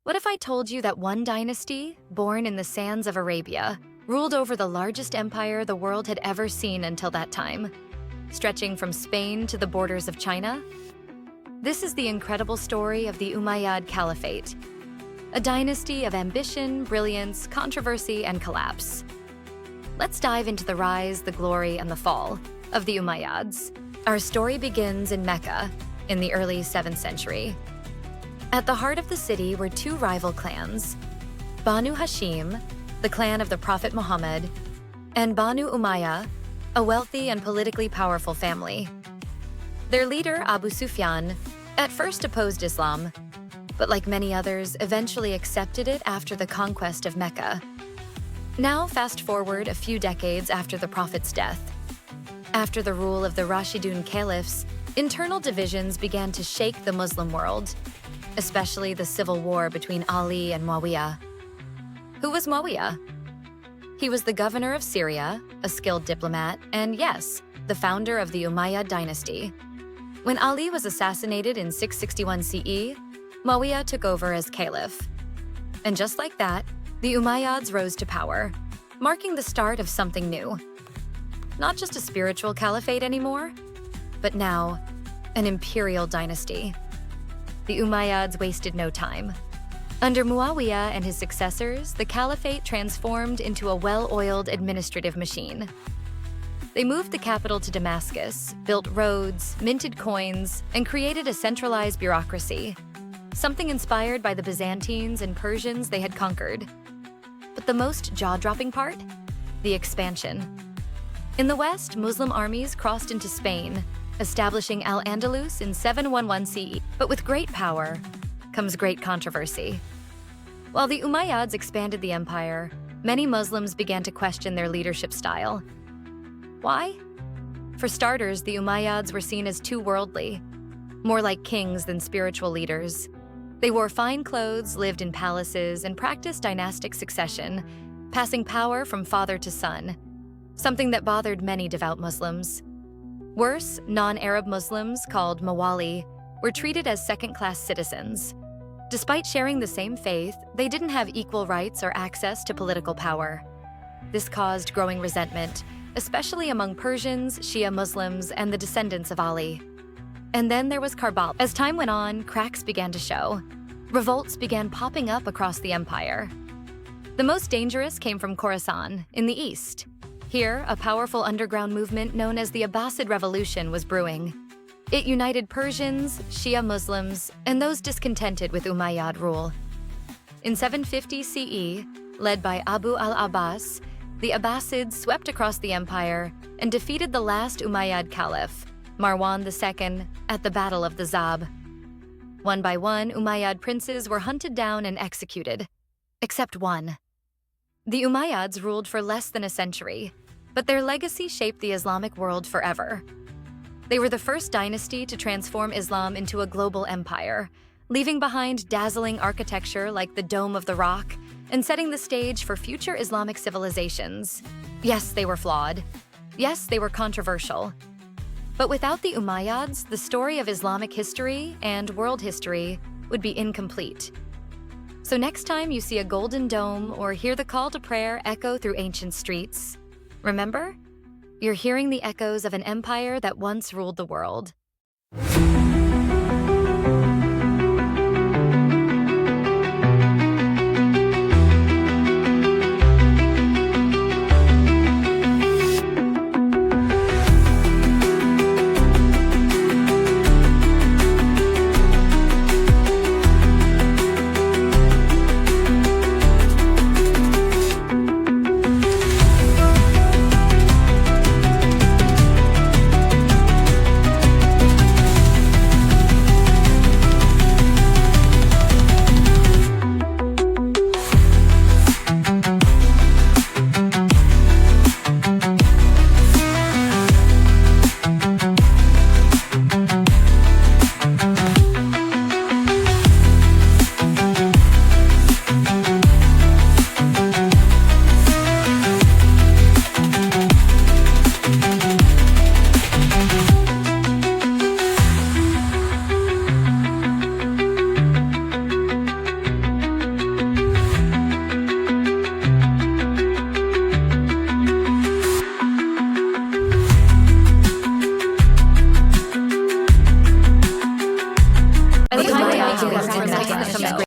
What if I told you that one dynasty, born in the sands of Arabia, ruled over the largest empire the world had ever seen until that time, stretching from Spain to the borders of China? This is the incredible story of the Umayyad Caliphate, a dynasty of ambition, brilliance, controversy, and collapse. Let's dive into the rise, the glory, and the fall of the Umayyads. Our story begins in Mecca in the early 7th century. At the heart of the city were two rival clans, Banu Hashim, the clan of the Prophet Muhammad, and Banu Umayyah, a wealthy and politically powerful family. Their leader, Abu Sufyan, at first opposed Islam, but like many others, eventually accepted it after the conquest of Mecca. Now, fast forward a few decades after the Prophet's death. After the rule of the Rashidun caliphs, internal divisions began to shake the Muslim world, especially the civil war between Ali and Muawiyah. Who was Muawiyah? He was the governor of Syria, a skilled diplomat, and yes, the founder of the Umayyad dynasty. When Ali was assassinated in 661 CE, Muawiyah took over as caliph. And just like that, the Umayyads rose to power, marking the start of something new. Not just a spiritual caliphate anymore, but now an imperial dynasty. The Umayyads wasted no time. Under Muawiyah and his successors, the caliphate transformed into a well-oiled administrative machine. They moved the capital to Damascus, built roads, minted coins, and created a centralized bureaucracy, something inspired by the Byzantines and Persians they had conquered. But the most jaw-dropping part? The expansion. In the west, Muslim armies crossed into Spain, establishing Al-Andalus in 711 CE. But with great power comes great controversy. While the Umayyads expanded the empire, many Muslims began to question their leadership style. Why? For starters, the Umayyads were seen as too worldly, more like kings than spiritual leaders. They wore fine clothes, lived in palaces, and practiced dynastic succession, passing power from father to son, something that bothered many devout Muslims. Worse, non-Arab Muslims, called Mawali, were treated as second-class citizens. Despite sharing the same faith, they didn't have equal rights or access to political power. This caused growing resentment, especially among Persians, Shia Muslims, and the descendants of Ali. And then there was Karbala. As time went on, cracks began to show. Revolts began popping up across the empire. The most dangerous came from Khorasan, in the east. Here, a powerful underground movement known as the Abbasid Revolution was brewing. It united Persians, Shia Muslims, and those discontented with Umayyad rule. In 750 CE, led by Abu al-Abbas, the Abbasids swept across the empire and defeated the last Umayyad caliph, Marwan II, at the Battle of the Zab. One by one, Umayyad princes were hunted down and executed, except one. The Umayyads ruled for less than a century, but their legacy shaped the Islamic world forever. They were the first dynasty to transform Islam into a global empire, leaving behind dazzling architecture like the Dome of the Rock and setting the stage for future Islamic civilizations. Yes, they were flawed. Yes, they were controversial. But without the Umayyads, the story of Islamic history and world history would be incomplete. So next time you see a golden dome or hear the call to prayer echo through ancient streets, remember, you're hearing the echoes of an empire that once ruled the world. some